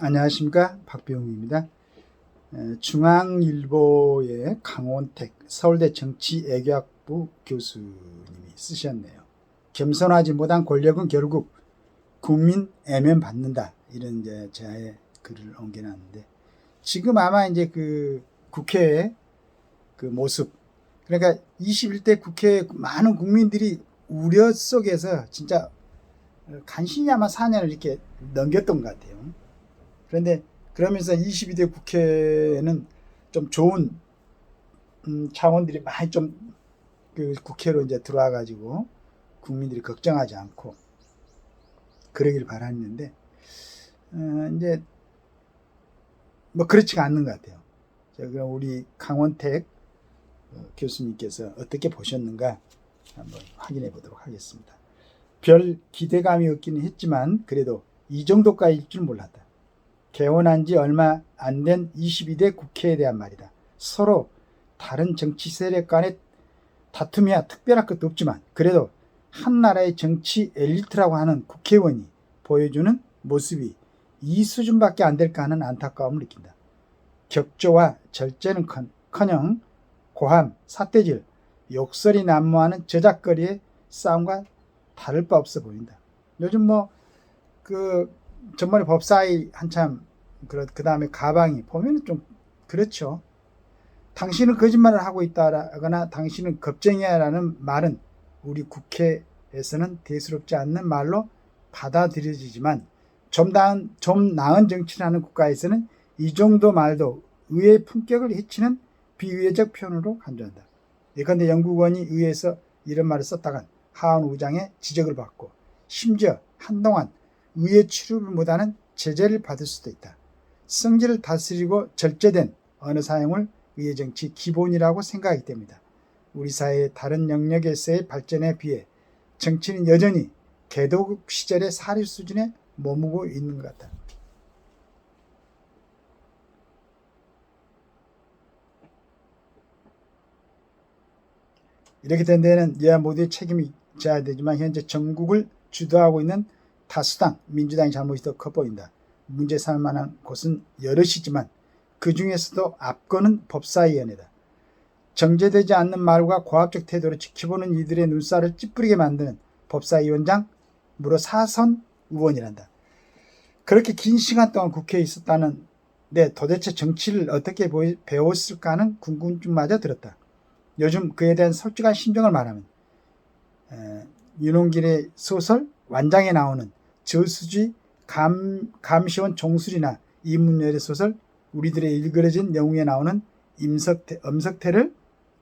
안녕하십니까, 박병욱입니다. 중앙일보의 강원택 서울대 정치외교학부 교수님이 쓰셨네요. 겸손하지 못한 권력은 결국 국민 애면 받는다, 이런 이제 제 글을 옮겨놨는데, 지금 아마 이제 그 국회의 그 모습, 그러니까 21대 국회 많은 국민들이 우려 속에서 진짜 간신히 아마 4년을 이렇게 넘겼던 것 같아요. 그런데 그러면서 22대 국회에는 좀 좋은 차원들이 많이 좀 그 국회로 이제 들어와 가지고 국민들이 걱정하지 않고 그러길 바랐는데, 이제 뭐 그렇지가 않는 것 같아요. 그럼 우리 강원택 교수님께서 어떻게 보셨는가 한번 확인해 보도록 하겠습니다. 별 기대감이 없기는 했지만 그래도 이 정도까지일 줄 몰랐다. 개원한 지 얼마 안 된 22대 국회에 대한 말이다. 서로 다른 정치 세력 간의 다툼이야 특별할 것도 없지만 그래도 한 나라의 정치 엘리트라고 하는 국회의원이 보여주는 모습이 이 수준밖에 안 될까 하는 안타까움을 느낀다. 격조와 절제는 커녕 고함, 삿대질, 욕설이 난무하는 저작거리의 싸움과 다를 바 없어 보인다. 요즘 전번에 법사위 한참 그 다음에 가방이 보면 좀 그렇죠. 당신은 거짓말을 하고 있다거나 당신은 겁쟁이야라는 말은 우리 국회에서는 대수롭지 않는 말로 받아들여지지만 좀 나은 정치를 하는 국가에서는 이 정도 말도 의회의 품격을 해치는 비의회적 표현으로 간주한다. 예컨대 영국원이 의회에서 이런 말을 썼다간 하원 의장의 지적을 받고 심지어 한동안 의회 출입을 못하는 제재를 받을 수도 있다. 성질을 다스리고 절제된 언어 사용을 의회 정치 기본이라고 생각하기 때문이다. 우리 사회의 다른 영역에서의 발전에 비해 정치는 여전히 개도국 시절의 사립 수준에 머무고 있는 것 같다. 이렇게 된 데는 여야 모두의 책임이 져야 되지만 현재 전국을 주도하고 있는 다수당 민주당의 잘못이 더 커 보인다. 문제 삼을 만한 곳은 여럿이지만 그 중에서도 앞거는 법사위원회다. 정제되지 않는 말과 고압적 태도로 지켜보는 이들의 눈살을 찌푸리게 만드는 법사위원장 무려 4선 의원이란다. 그렇게 긴 시간 동안 국회에 있었다는데 도대체 정치를 어떻게 배웠을까 하는 궁금증마저 들었다. 요즘 그에 대한 솔직한 심정을 말하면 윤홍길의 소설 완장에 나오는 저수지 감시원 종술이나 이문열의 소설 우리들의 일그러진 영웅에 나오는 엄석태를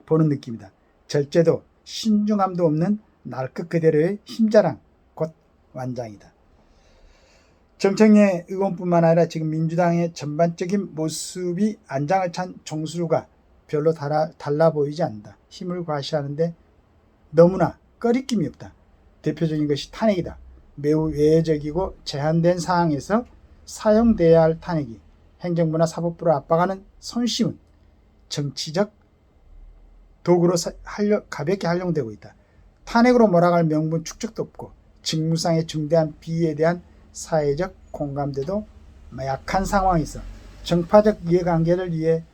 보는 느낌이다. 절제도 신중함도 없는 날것 그대로의 힘자랑 곧 완장이다. 정청래 의원뿐만 아니라 지금 민주당의 전반적인 모습이 안장을 찬 종수가 별로 달라 보이지 않는다. 힘을 과시하는데 너무나 꺼리낌이 없다. 대표적인 것이 탄핵이다. 매우 외적이고 제한된 상황에서 사용돼야 할 탄핵이 행정부나 사법부를 압박하는 손심은 정치적 도구로 가볍게 활용되고 있다. 탄핵으로 몰아갈 명분 축적도 없고 직무상의 중대한 비위에 대한 사회적 공감대도 약한 상황에서 정파적 이해관계를 위해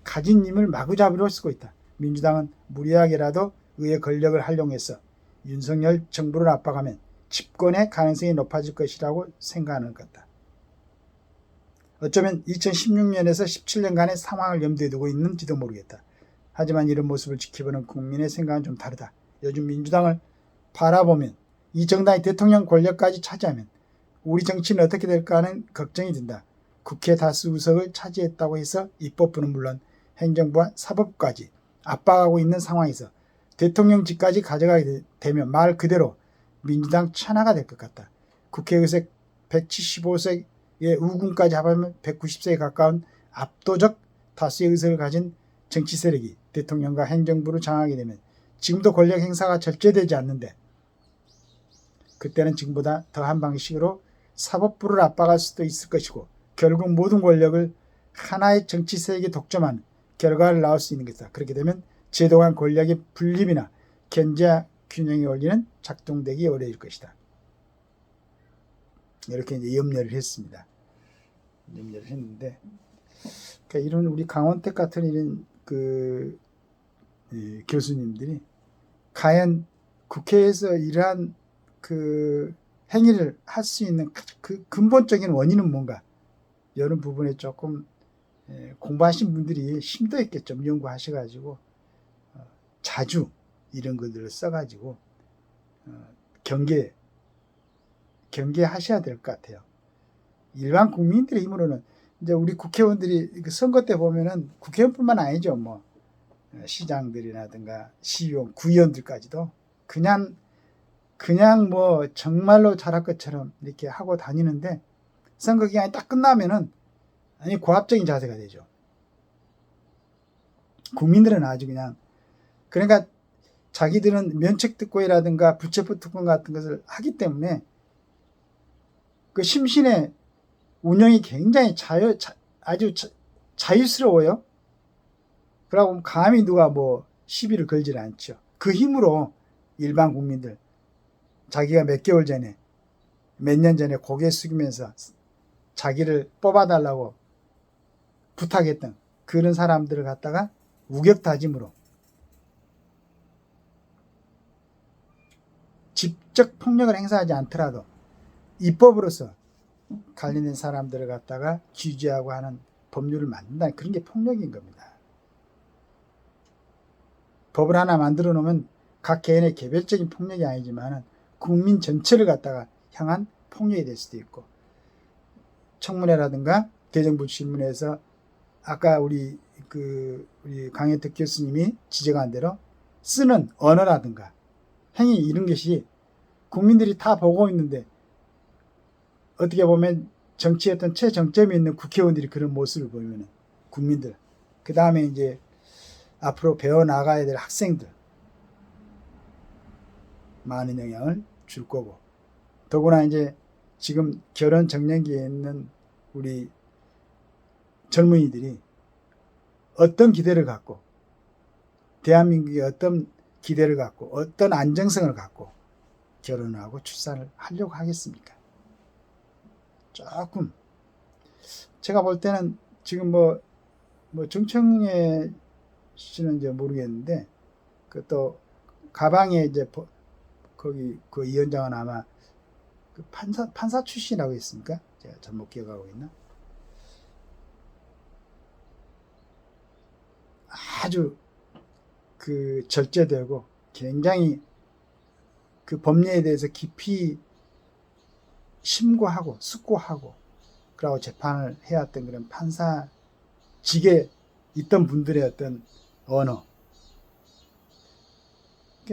가진 힘을 마구잡이로 쓰고 있다. 민주당은 무리하게라도 의회 권력을 활용해서 윤석열 정부를 압박하면 집권의 가능성이 높아질 것이라고 생각하는 것 같다. 어쩌면 2016년에서 17년간의 상황을 염두에 두고 있는지도 모르겠다. 하지만 이런 모습을 지켜보는 국민의 생각은 좀 다르다. 요즘 민주당을 바라보면 이 정당이 대통령 권력까지 차지하면 우리 정치는 어떻게 될까 하는 걱정이 든다. 국회 다수 의석을 차지했다고 해서 입법부는 물론 행정부와 사법부까지 압박하고 있는 상황에서 대통령직까지 가져가게 되면 말 그대로 민주당 천하가 될 것 같다. 국회 의석 175석의 우군까지 합하면 190석에 가까운 압도적 다수의 의석을 가진 정치 세력이 대통령과 행정부를 장악하게 되면 지금도 권력 행사가 절제되지 않는데 그때는 지금보다 더한 방식으로 사법부를 압박할 수도 있을 것이고 결국 모든 권력을 하나의 정치 세력이 독점하는 결과를 낳을 수 있는 것이다. 그렇게 되면 제도 간 권력의 분립이나 견제 균형의 원리는 작동되기 어려울 것이다. 이렇게 이제 염려를 했습니다. 염려를 했는데, 그러니까 이런 우리 강원택 같은 이런 교수님들이 과연 국회에서 이러한 그 행위를 할 수 있는 그 근본적인 원인은 뭔가, 이런 부분에 조금 공부하신 분들이 심도 있게 좀 연구하셔가지고 자주 이런 것들을 써가지고 경계하셔야 될 것 같아요. 일반 국민들의 힘으로는 이제 우리 국회의원들이 선거 때 보면은 국회의원뿐만 아니죠. 뭐 시장들이라든가 시의원, 구의원들까지도 그냥 뭐 정말로 잘할 것처럼 이렇게 하고 다니는데, 선거 기간이 딱 끝나면은 아니 고압적인 자세가 되죠. 국민들은 아주 그냥, 그러니까 자기들은 면책특권이라든가 불체포 특권 같은 것을 하기 때문에 그 심신의 운영이 굉장히 아주 자유스러워요. 그러고 감히 누가 뭐 시비를 걸질 않죠. 그 힘으로 일반 국민들, 자기가 몇 년 전에 고개 숙이면서 자기를 뽑아달라고 부탁했던 그런 사람들을 갖다가 우격다짐으로 직접 폭력을 행사하지 않더라도 입법으로서 관련된 사람들을 갖다가 규제하고 하는 법률을 만든다. 그런 게 폭력인 겁니다. 법을 하나 만들어 놓으면 각 개인의 개별적인 폭력이 아니지만 국민 전체를 갖다가 향한 폭력이 될 수도 있고, 청문회라든가 대정부 질문에서 아까 우리 강혜택 교수님이 지적한 대로 쓰는 언어라든가 행위, 이런 것이 국민들이 다 보고 있는데, 어떻게 보면 정치의 어떤 최정점에 있는 국회의원들이 그런 모습을 보이면 국민들, 그 다음에 이제 앞으로 배워나가야 될 학생들 많은 영향을 줄 거고, 더구나 이제 지금 결혼 정년기에 있는 우리 젊은이들이 어떤 기대를 갖고, 대한민국이 어떤 기대를 갖고 어떤 안정성을 갖고 결혼을 하고 출산을 하려고 하겠습니까? 조금 제가 볼 때는 지금 뭐 정청래 씨는 이제 모르겠는데, 그 또 가방에 이제 거기 그 위원장은 아마 그 판사 출신이라고 했습니까? 제가 잘못 기억하고 있나? 아주 그 절제되고 굉장히 그 법례에 대해서 깊이 심고하고 숙고하고 그러고 재판을 해왔던 그런 판사직에 있던 분들의 어떤 언어,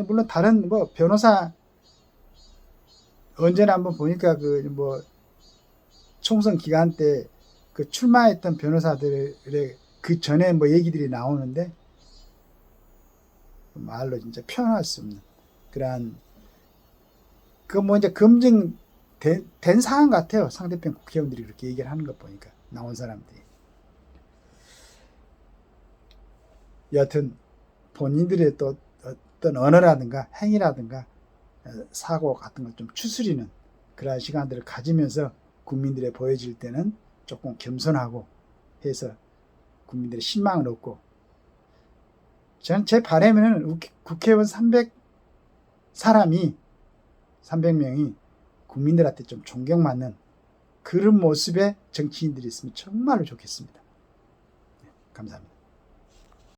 물론 다른 뭐 변호사 언제나 한번 보니까 그 뭐 총선 기간 때 그 출마했던 변호사들의 그 전에 뭐 얘기들이 나오는데 말로 진짜 표현할 수 없는 그러한, 그 뭐 이제 검증된 상황 같아요. 상대편 국회의원들이 그렇게 얘기를 하는 것 보니까, 나온 사람들이. 여하튼 본인들의 또 어떤 언어라든가 행위라든가 사고 같은 걸 좀 추스리는 그러한 시간들을 가지면서 국민들에 보여질 때는 조금 겸손하고 해서 국민들의 신망을 얻고, 저는 제 바람에는 국회의원 300명이 국민들한테 좀 존경받는 그런 모습의 정치인들이 있으면 정말로 좋겠습니다. 네, 감사합니다.